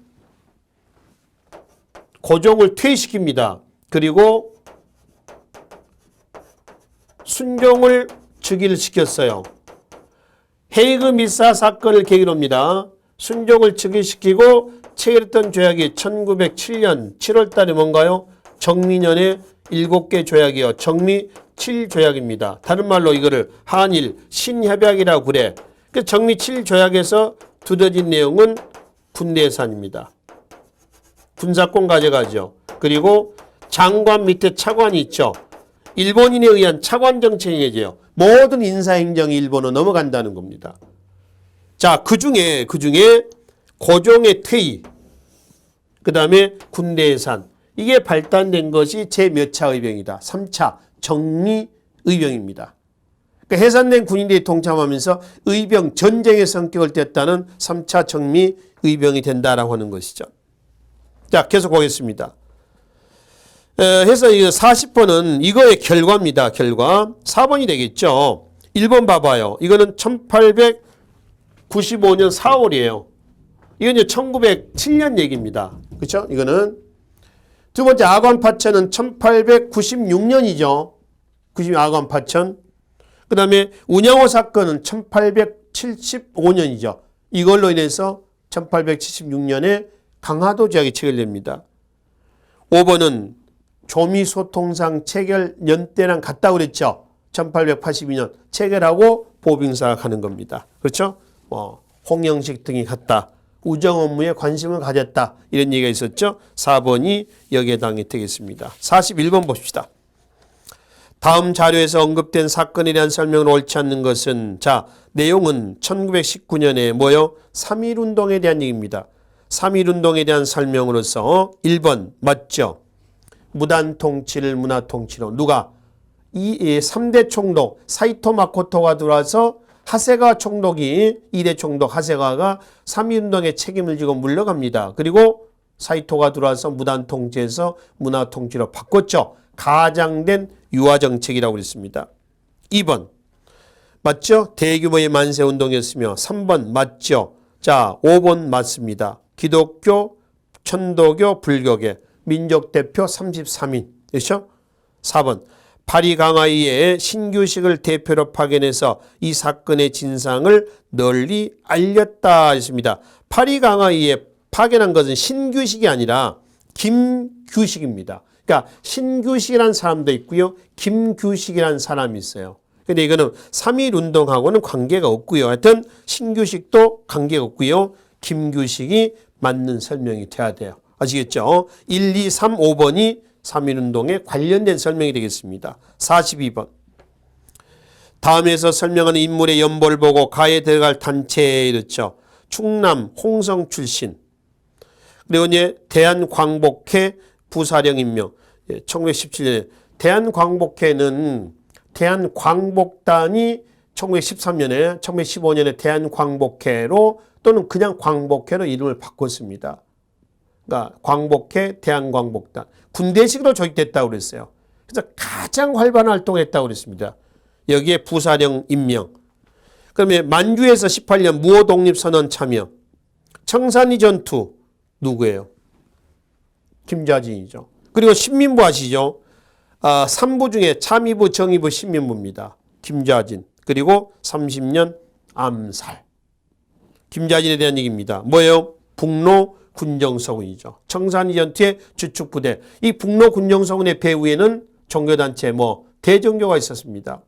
고종을 퇴위시킵니다. 그리고 순종을 즉위를 시켰어요. 헤이그 밀사 사건을 계기로입니다. 순종을 즉위시키고 체결했던 조약이 1907년 7월 달에 뭔가요? 정미년의 7개 조약이요. 정미 7조약입니다. 다른 말로 이거를 한일 신협약이라고 그래. 그 정미 7조약에서 두드러진 내용은 군대예산입니다. 군사권 가져가죠. 그리고 장관 밑에 차관이 있죠. 일본인에 의한 차관 정책이죠. 모든 인사행정이 일본으로 넘어간다는 겁니다. 자, 그 중에 고종의 퇴위, 그 다음에 군대 예산, 이게 발단된 것이 제 몇 차 의병이다. 3차 정미 의병입니다. 그러니까 해산된 군인들이 동참하면서 의병 전쟁의 성격을 띨다는 3차 정미 의병이 된다라고 하는 것이죠. 자, 계속 보겠습니다. 해서 40번은 이거의 결과입니다. 결과. 4번이 되겠죠. 1번 봐봐요. 이거는 1895년 4월이에요. 이건 이제 1907년 얘기입니다. 그렇죠? 이거는 두 번째 아관파천은 1896년이죠. 90 아관파천. 그 다음에 운양호 사건은 1875년이죠. 이걸로 인해서 1876년에 강화도 조약이 체결됩니다. 5번은 조미소통상 체결 연대랑 같다고 그랬죠. 1882년 체결하고 보빙사가 가는 겁니다. 그렇죠? 홍영식 등이 갔다. 우정 업무에 관심을 가졌다. 이런 얘기가 있었죠. 4번이 여기에 해당이 되겠습니다. 41번 봅시다. 다음 자료에서 언급된 사건에 대한 설명을 옳지 않는 것은 자, 내용은 1919년에 뭐요? 3.1운동에 대한 얘기입니다. 3.1운동에 대한 설명으로서 1번 맞죠? 무단통치를 문화통치로 누가? 이 3대 총독 사이토 마코토가 들어와서 하세가 총독이 2대 총독 하세가가 3.1운동의 책임을 지고 물러갑니다. 그리고 사이토가 들어와서 무단통치에서 문화통치로 바꿨죠. 가장된 유화정책이라고 그랬습니다. 2번 맞죠? 대규모의 만세운동이었으며 3번 맞죠? 자, 5번 맞습니다. 기독교, 천도교, 불교계 민족대표 33인 그렇죠? 4번 파리 강화이의 신규식을 대표로 파견해서 이 사건의 진상을 널리 알렸다 했습니다. 파리 강화이에 파견한 것은 신규식이 아니라 김규식입니다. 그러니까 신규식이라는 사람도 있고요. 김규식이라는 사람이 있어요. 근데 이거는 3.1운동하고는 관계가 없고요. 하여튼 신규식도 관계가 없고요. 김규식이 맞는 설명이 돼야 돼요. 아시겠죠? 1, 2, 3, 5번이 3.1운동에 관련된 설명이 되겠습니다. 42번. 다음에서 설명하는 인물의 연보를 보고 가에 들어갈 단체 이렇죠. 충남 홍성 출신. 그리고 이제 대한광복회 부사령 임명. 1917년에 대한광복회는 대한광복단이 1913년에 1915년에 대한광복회로 또는 그냥 광복회로 이름을 바꿨습니다. 그러니까 광복회 대한광복단 군대식으로 조직됐다고 그랬어요. 그래서 가장 활발한 활동을 했다고 그랬습니다. 여기에 부사령 임명. 그러면 만주에서 18년 무호독립선언 참여. 청산리 전투 누구예요? 김좌진이죠. 그리고 신민부 아시죠? 3부 중에 참의부, 정의부, 신민부입니다. 김좌진. 그리고 30년 암살. 김좌진에 대한 얘기입니다. 뭐예요? 북로 군정서군이죠. 청산리 전투의 주축부대. 이 북로 군정서군의 배후에는 종교단체 대종교가 있었습니다.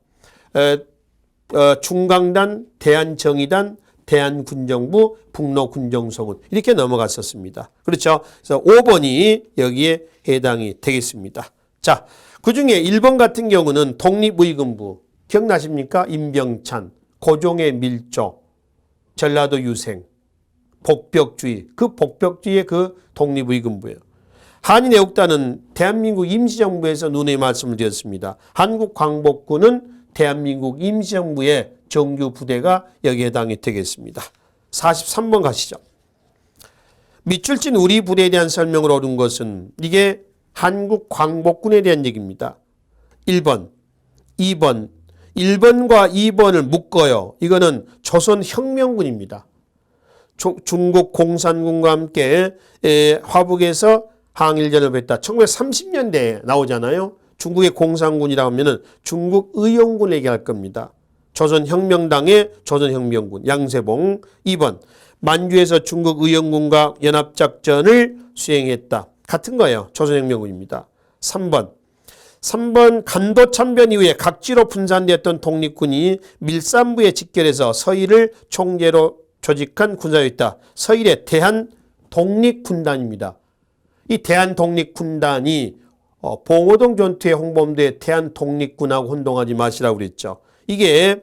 중강단, 대한정의단, 대한군정부, 북로군정서군 이렇게 넘어갔었습니다. 그렇죠? 그래서 5번이 여기에 해당이 되겠습니다. 자, 그중에 1번 같은 경우는 독립의금부 기억나십니까? 임병찬, 고종의 밀조, 전라도 유생, 복벽주의 그 복벽주의의 그 독립의금부예요. 한인애국단은 대한민국 임시정부에서 눈에 말씀을 드렸습니다. 한국광복군은 대한민국 임시정부의 정규 부대가 여기에 해당이 되겠습니다. 43번 가시죠. 밑줄 친 우리 부대에 대한 설명을 옳은 것은 이게 한국광복군에 대한 얘기입니다. 1번, 2번, 1번과 2번을 묶어요. 이거는 조선혁명군입니다. 중국 공산군과 함께 화북에서 항일전을 벌였다. 1930년대에 나오잖아요. 중국의 공산군이라고 하면은 중국 의용군 얘기할 겁니다. 조선혁명당의 조선혁명군 양세봉. 2번 만주에서 중국 의용군과 연합작전을 수행했다. 같은 거예요. 조선혁명군입니다. 3번 간도참변 이후에 각지로 분산되었던 독립군이 밀산부에 직결해서 서일을 총재로 조직한 군사였다. 서일의 대한독립군단입니다. 이 대한독립군단이 봉오동 전투의 홍범도의 대한독립군하고 혼동하지 마시라고 그랬죠. 이게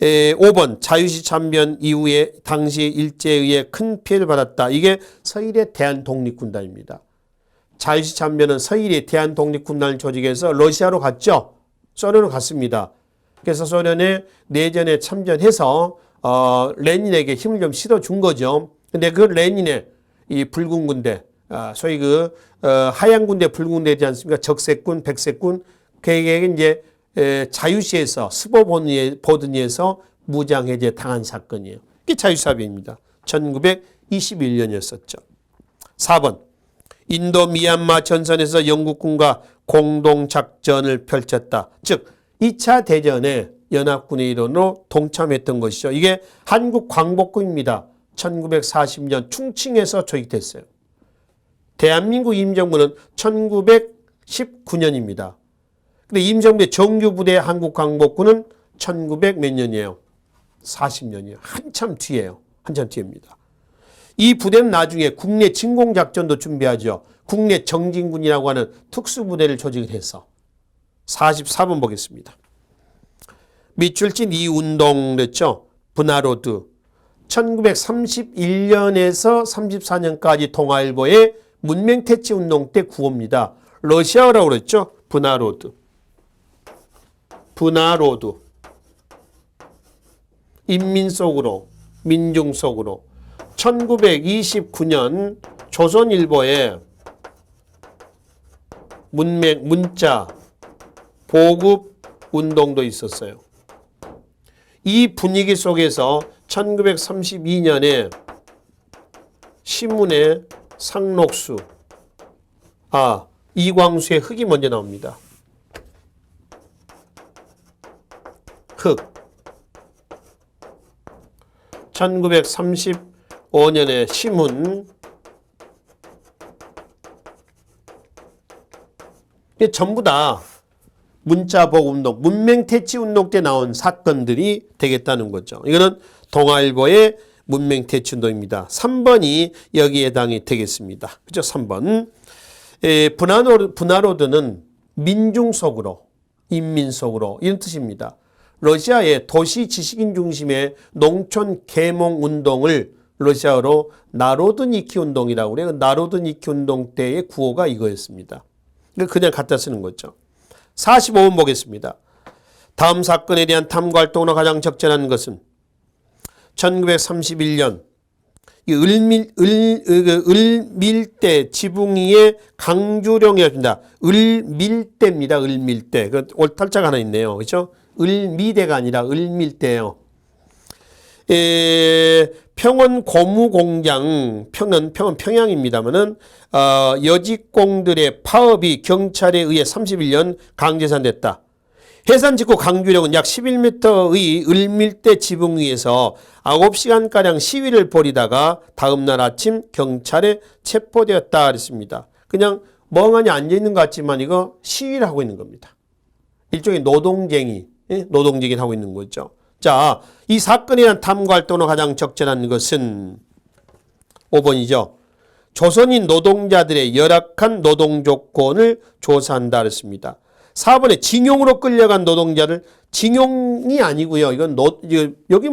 5번 자유시 참변 이후에 당시 일제에 의해 큰 피해를 받았다. 이게 서일의 대한독립군단입니다. 자유시 참변은 서일이 대한독립군단을 조직해서 러시아로 갔죠. 소련으로 갔습니다. 그래서 소련의 내전에 참전해서 레닌에게 힘을 좀 실어준 거죠. 근데 그 레닌의 이 붉은 군대, 소위 하얀 군대, 붉은 군대 있지 않습니까? 적색군, 백색군, 그에게 이제 자유시에서 스보보드니에서 무장해제 당한 사건이에요. 이게 자유사변입니다. 1921년이었었죠. 4번 인도 미얀마 전선에서 영국군과 공동작전을 펼쳤다. 즉 2차 대전에 연합군의 일원으로 동참했던 것이죠. 이게 한국광복군입니다. 1940년 충칭에서 조직됐어요. 대한민국 임정부는 1919년입니다. 근데 임정부의 정규부대 한국광복군은 1900 몇 년이에요? 40년이에요. 한참 뒤에요. 한참 뒤입니다. 이 부대는 나중에 국내 진공작전도 준비하죠. 국내 정진군이라고 하는 특수부대를 조직을 해서 44번 보겠습니다. 밑줄 친 이 운동 그랬죠. 분하로드 1931년에서 34년까지 동아일보의 문맹퇴치 운동 때 구호입니다. 러시아어라고 그랬죠. 분하로드. 인민 속으로, 민중 속으로. 1929년 조선일보에 문자 보급 운동도 있었어요. 이 분위기 속에서 1932년에 신문에 상록수, 이광수의 흑이 먼저 나옵니다. 흑. 1935년에 신문. 이게 전부 다 문자보급운동, 문맹퇴치운동 때 나온 사건들이 되겠다는 거죠. 이거는 동아일보의 문맹퇴치운동입니다. 3번이 여기에 해당이 되겠습니다. 그죠? 3번. 분하로드는 민중 속으로, 인민 속으로 이런 뜻입니다. 러시아의 도시 지식인 중심의 농촌 계몽 운동을 러시아어로 나로드니키 운동이라고 그래요. 나로드니키 운동 때의 구호가 이거였습니다. 그냥 갖다 쓰는 거죠. 45번 보겠습니다. 다음 사건에 대한 탐구 활동으로 가장 적절한 것은 1931년 을밀대 지붕 위의 강주령이었습니다. 을밀대입니다. 을밀대. 그 탈자가 하나 있네요. 그렇죠? 을미대가 아니라 을밀대예요. 평원 고무공장, 평은 평양입니다만은 여직공들의 파업이 경찰에 의해 31년 강제산됐다. 해산 직후 강주령은 약 11m의 을밀대 지붕 위에서 9시간가량 시위를 벌이다가 다음날 아침 경찰에 체포되었다 그랬습니다. 그냥 멍하니 앉아있는 것 같지만 이거 시위를 하고 있는 겁니다. 일종의 노동쟁이를 하고 있는 거죠. 자, 이 사건에 대한 탐구활동으로 가장 적절한 것은 5번이죠. 조선인 노동자들의 열악한 노동조건을 조사한다 그랬습니다. 4번에 징용으로 끌려간 노동자를 징용이 아니고요. 이건 여기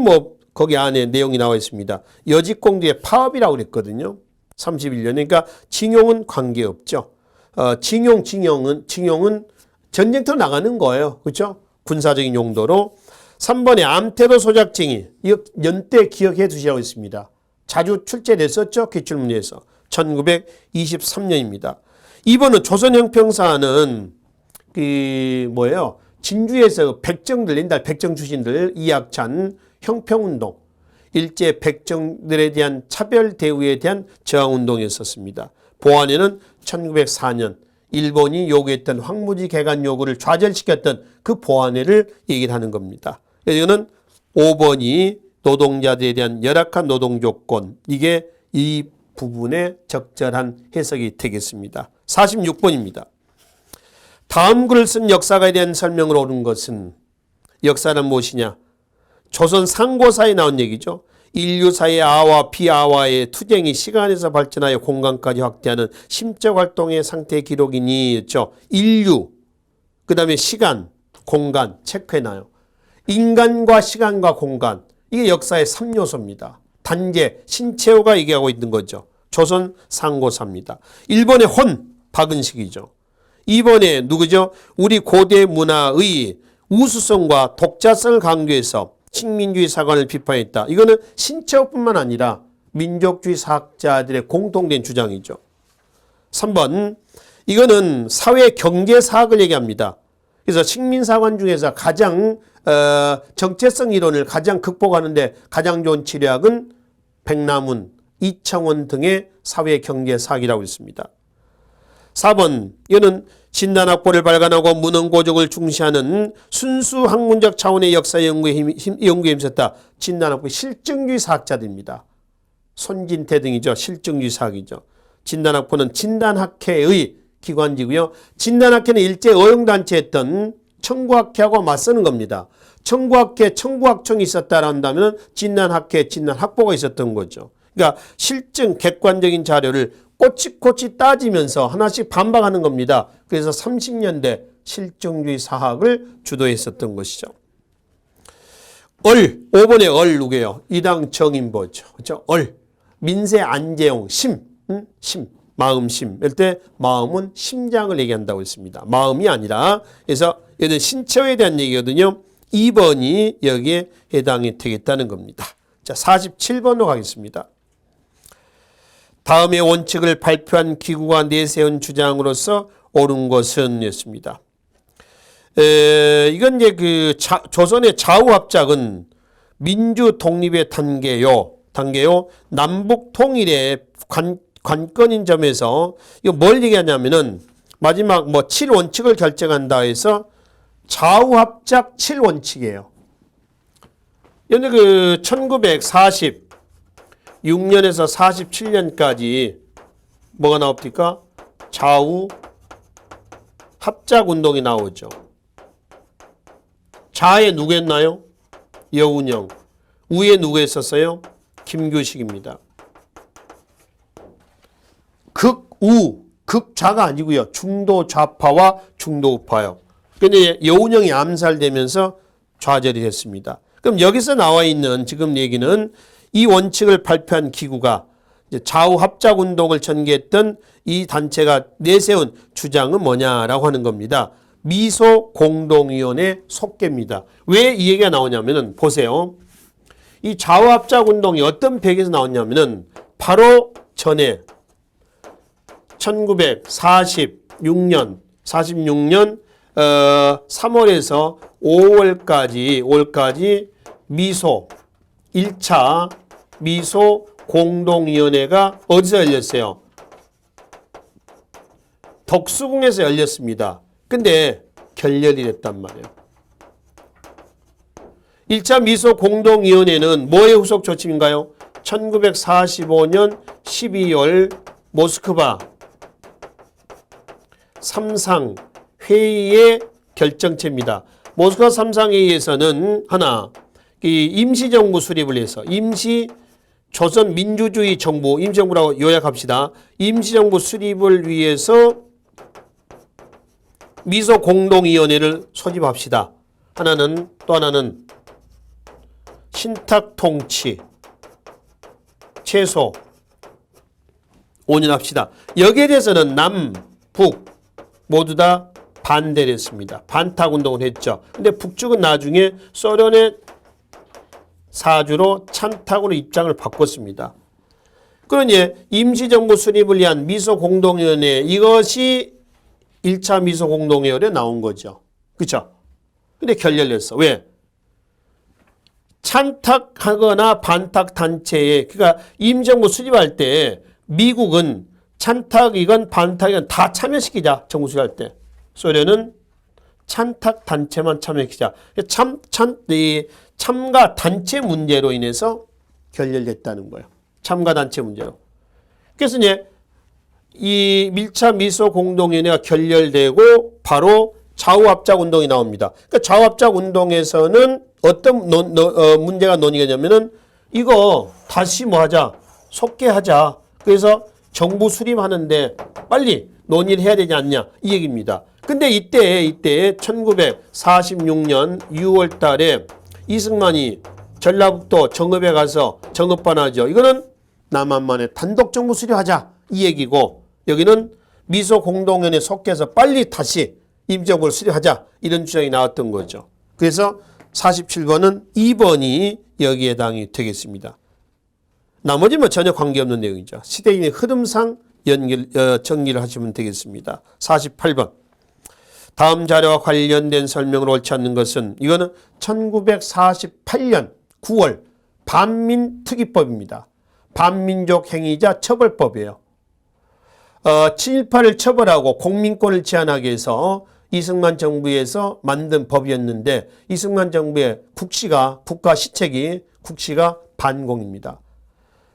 거기 안에 내용이 나와 있습니다. 여직공들의 파업이라고 그랬거든요. 31년. 그러니까 징용은 관계없죠. 징용은 전쟁터로 나가는 거예요. 그렇죠? 군사적인 용도로. 3번에 암태도 소작징이 연대 기억해 두시라고 했습니다. 자주 출제됐었죠. 기출문제에서. 1923년입니다. 2번은 조선형평사는 진주에서 백정들, 옛날 백정 출신들 이학찬 형평운동, 일제 백정들에 대한 차별 대우에 대한 저항운동이었었습니다. 보안에는 1904년 일본이 요구했던 황무지 개간 요구를 좌절시켰던 그 보안회를 얘기를 하는 겁니다. 이거는 5번이 노동자들에 대한 열악한 노동조건, 이게 이 부분의 적절한 해석이 되겠습니다. 46번입니다. 다음 글을 쓴 역사가에 대한 설명을 옳은 것은, 역사는 무엇이냐? 조선 상고사에 나온 얘기죠. 인류사의 아와 비아와의 투쟁이 시간에서 발전하여 공간까지 확대하는 심적 활동의 상태 기록이니 였죠. 인류, 그 다음에 시간, 공간 체크해놔요. 인간과 시간과 공간, 이게 역사의 3요소입니다. 단계, 신채호가 얘기하고 있는 거죠. 조선 상고사입니다. 1번의 혼, 박은식이죠. 2번에 누구죠? 우리 고대 문화의 우수성과 독자성을 강조해서 식민주의 사관을 비판했다. 이거는 신채호뿐만 아니라 민족주의 사학자들의 공통된 주장이죠. 3번, 이거는 사회 경제 사학을 얘기합니다. 그래서 식민사관 중에서 가장 정체성 이론을 가장 극복하는데 가장 좋은 치료학은 백남훈, 이청원 등의 사회 경제 사학이라고 있습니다. 4번, 이거는 진단학보를 발간하고 문헌고적을 중시하는 순수 학문적 차원의 역사 연구에 힘썼다. 진단학보 실증주의 사학자들입니다. 손진태 등이죠. 실증주의 사학이죠. 진단학보는 진단학회의 기관지고요. 진단학회는 일제 어용단체였던 청구학회하고 맞서는 겁니다. 청구학회, 청구학청이 있었다라 한다면 진단학회, 진단학보가 있었던 거죠. 그러니까 실증, 객관적인 자료를 꼬치꼬치 따지면서 하나씩 반박하는 겁니다. 그래서 30년대 실증주의 사학을 주도했었던 것이죠. 5번의 누구예요? 이당 정인보죠. 그렇죠? 민세 안재용, 심, 마음심. 이럴 때 마음은 심장을 얘기한다고 했습니다. 마음이 아니라. 그래서 얘는 신체에 대한 얘기거든요. 2번이 여기에 해당이 되겠다는 겁니다. 자, 47번으로 가겠습니다. 다음의 원칙을 발표한 기구가 내세운 주장으로서 옳은 것은 였습니다. 이건 이제 조선의 좌우합작은 민주 독립의 단계요. 남북 통일의 관건인 점에서 이거 뭘 얘기하냐면은 마지막 7원칙을 결정한다 해서 좌우합작 7원칙이에요. 근데 1946년에서 47년까지 뭐가 나옵니까? 좌우 합작 운동이 나오죠. 좌에 누구였나요? 여운형. 우에 누구 했었어요? 김규식입니다. 극우, 극좌가 아니고요. 중도 좌파와 중도 우파요. 근데 여운형이 암살되면서 좌절이 됐습니다. 그럼 여기서 나와 있는 지금 얘기는 이 원칙을 발표한 기구가 좌우 합작 운동을 전개했던 이 단체가 내세운 주장은 뭐냐라고 하는 겁니다. 미소공동위원회 속계입니다. 왜 이 얘기가 나오냐면은 보세요. 이 좌우합작 운동이 어떤 배경에서 나왔냐면은 바로 전에 1946년 3월에서 5월까지 미소 1차 미소 공동위원회가 어디서 열렸어요? 덕수궁에서 열렸습니다. 근데 결렬이 됐단 말이에요. 1차 미소 공동위원회는 뭐의 후속 조짐인가요? 1945년 12월 모스크바 3상 회의의 결정체입니다. 모스크바 3상 회의에서는 하나, 이 임시정부 수립을 해서 조선 민주주의 정부, 임시정부라고 요약합시다. 임시정부 수립을 위해서 미소공동위원회를 소집합시다. 또 하나는 신탁통치 최소 5년 합시다. 여기에 대해서는 남, 북 모두 다 반대를 했습니다. 반탁운동을 했죠. 근데 북쪽은 나중에 소련의 사주로 찬탁으로 입장을 바꿨습니다. 그러니 임시정부 수립을 위한 미소공동위원회, 이것이 1차 미소공동위원회에 나온 거죠. 그렇죠? 근데 결렬했어. 왜? 찬탁하거나 반탁 단체에, 그러니까 임시정부 수립할 때 미국은 찬탁이건 반탁이건 다 참여시키자. 정부 수립할 때. 소련은 찬탁 단체만 참여시키자. 참가 단체 문제로 인해서 결렬됐다는 거예요. 참가 단체 문제로. 그래서 이제 이 1차 미소 공동위원회가 결렬되고 바로 좌우합작 운동이 나옵니다. 그러니까 좌우합작 운동에서는 어떤 문제가 논의가 되냐면은 이거 다시 뭐 하자, 속개하자. 그래서 정부 수립하는데 빨리 논의를 해야 되지 않냐, 이 얘기입니다. 근데 이때 1946년 6월 달에 이승만이 전라북도 정읍에 가서 정읍반하죠. 이거는 남한만의 단독 정부 수립하자, 이 얘기고, 여기는 미소공동위원회 속해서 빨리 다시 임시정부를 수립하자, 이런 주장이 나왔던 거죠. 그래서 47번은 2번이 여기에 해당이 되겠습니다. 나머지는 전혀 관계없는 내용이죠. 시대인의 흐름상 정리를 하시면 되겠습니다. 48번. 다음 자료와 관련된 설명을 옳지 않는 것은, 이거는 1948년 9월 반민특위법입니다. 반민족 행위자 처벌법이에요. 친일파를 처벌하고 공민권을 제한하기 위해서 이승만 정부에서 만든 법이었는데, 이승만 정부의 국가 시책이 반공입니다.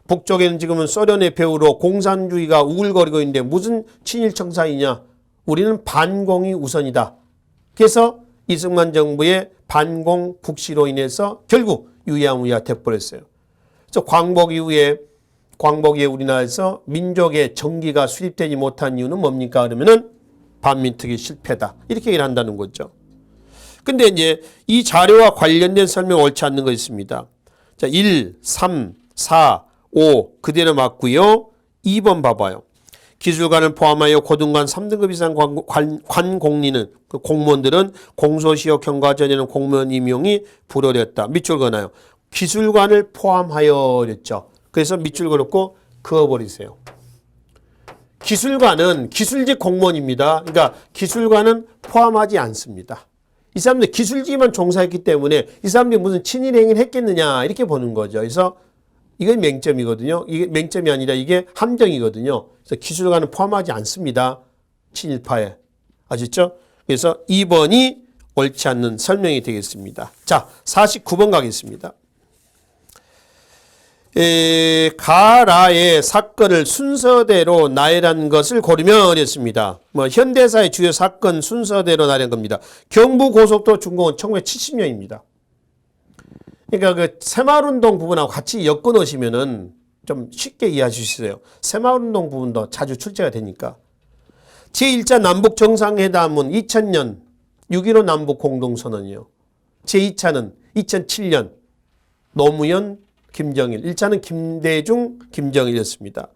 북쪽에는 지금은 소련의 배후로 공산주의가 우글거리고 있는데 무슨 친일 청사이냐. 우리는 반공이 우선이다. 그래서 이승만 정부의 반공 국시로 인해서 결국 유야무야 돼버렸어요. 그래서 광복 이후에 우리나라에서 민족의 정기가 수립되지 못한 이유는 뭡니까? 그러면은 반민특위 실패다. 이렇게 얘기를 한다는 거죠. 근데 이제 이 자료와 관련된 설명 옳지 않는 거 있습니다. 자, 1, 3, 4, 5 그대로 맞고요. 2번 봐봐요. 기술관을 포함하여 고등관 3등급 이상 관공리는, 그 공무원들은 공소시효 경과 전에는 공무원 임용이 불허됐다. 밑줄 그어놔요. 기술관을 포함하여 그랬죠. 그래서 밑줄 그었고 그어버리세요. 기술관은 기술직 공무원입니다. 그러니까 기술관은 포함하지 않습니다. 이 사람들 기술직만 종사했기 때문에 이 사람들이 무슨 친일 행위를 했겠느냐, 이렇게 보는 거죠. 그래서 이건 맹점이거든요. 이게 맹점이 아니라 이게 함정이거든요. 그래서 기술관은 포함하지 않습니다. 친일파에. 아셨죠? 그래서 2번이 옳지 않는 설명이 되겠습니다. 자, 49번 가겠습니다. 가라의 사건을 순서대로 나열한 것을 고르면 어렵습니다. 현대사의 주요 사건 순서대로 나열한 겁니다. 경부고속도로 준공은 1970년입니다. 그러니까 그 새마을운동 부분하고 같이 엮어 놓으시면은 좀 쉽게 이해하실 수 있어요. 새마을운동 부분도 자주 출제가 되니까. 제1차 남북정상회담은 2000년 6.15 남북공동선언이요. 제2차는 2007년 노무현, 김정일. 1차는 김대중, 김정일이었습니다.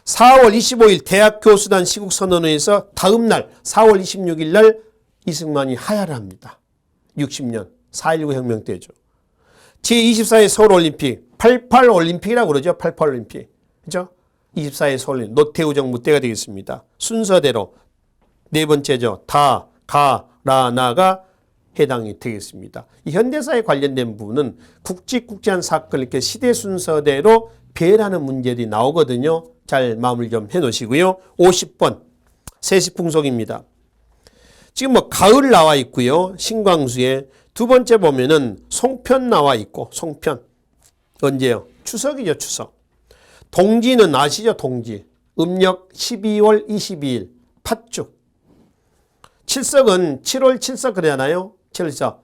4월 25일 대학교수단 시국선언회에서 다음 날 4월 26일 날 이승만이 하야를 합니다. 60년 4.19 혁명 때죠. 제24회 서울올림픽 88올림픽이라고 그러죠. 88올림픽. 그죠? 24회 서울올림픽 노태우 정부 때가 되겠습니다. 순서대로 네 번째죠. 다, 가, 라, 나가 해당이 되겠습니다. 이 현대사에 관련된 부분은 굵직굵직한 사건 이렇게 시대 순서대로 배열하는 문제들이 나오거든요. 잘 마무리 좀 해놓으시고요. 50번 세시풍속입니다. 지금 뭐 가을 나와 있고요. 신광수에 두 번째 보면은 송편 나와 있고 송편 언제요? 추석이죠. 추석. 동지는 아시죠? 동지. 음력 12월 22일 팥죽. 칠석은 7월 칠석 그러잖아요. 칠석.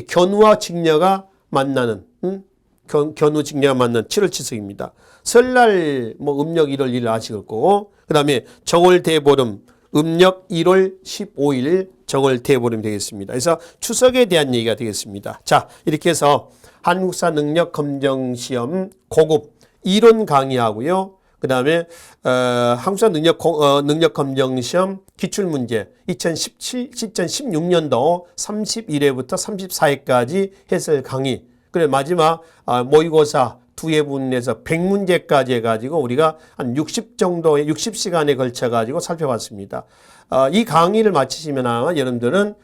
견우와 직녀가 만나는 견우 직녀가 만나는 7월 칠석입니다. 설날 뭐 음력 1월 1일 아실 거고 그다음에 정월대보름 음력 1월 15일 정월대보름 되겠습니다. 그래서 추석에 대한 얘기가 되겠습니다. 자, 이렇게 해서 한국사 능력 검정 시험 고급 이론 강의하고요. 그다음에 한국사 능력 검정 시험 기출 문제 2016년도 31회부터 34회까지 해설 강의. 그래 마지막 모의고사 두 회분에서 100문제까지 해가지고 우리가 한 60 정도의 60시간에 걸쳐 가지고 살펴봤습니다. 이 강의를 마치시면 아마 여러분들은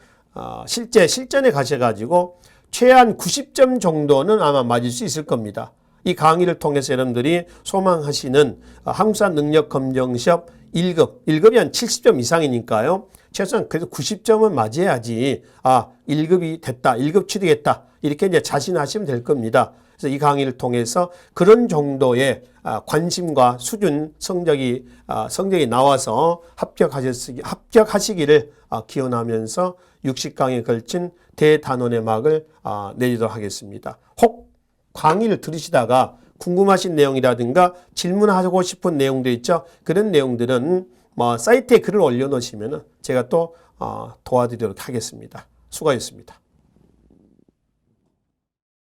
실전에 가셔가지고 최한 90점 정도는 아마 맞을 수 있을 겁니다. 이 강의를 통해서 여러분들이 소망하시는 한국사 능력 검정 시험 1급, 1급이 한 70점 이상이니까요. 최소한 그래도 90점은 맞아야지 1급이 됐다, 1급 취득했다 이렇게 이제 자신하시면 될 겁니다. 그래서 이 강의를 통해서 그런 정도의 관심과 수준 성적이 나와서 합격하시기를 기원하면서 60강에 걸친 대단원의 막을 내리도록 하겠습니다. 혹 강의를 들으시다가 궁금하신 내용이라든가 질문하고 싶은 내용들 있죠. 그런 내용들은 사이트에 글을 올려놓으시면 제가 또 도와드리도록 하겠습니다. 수고하셨습니다.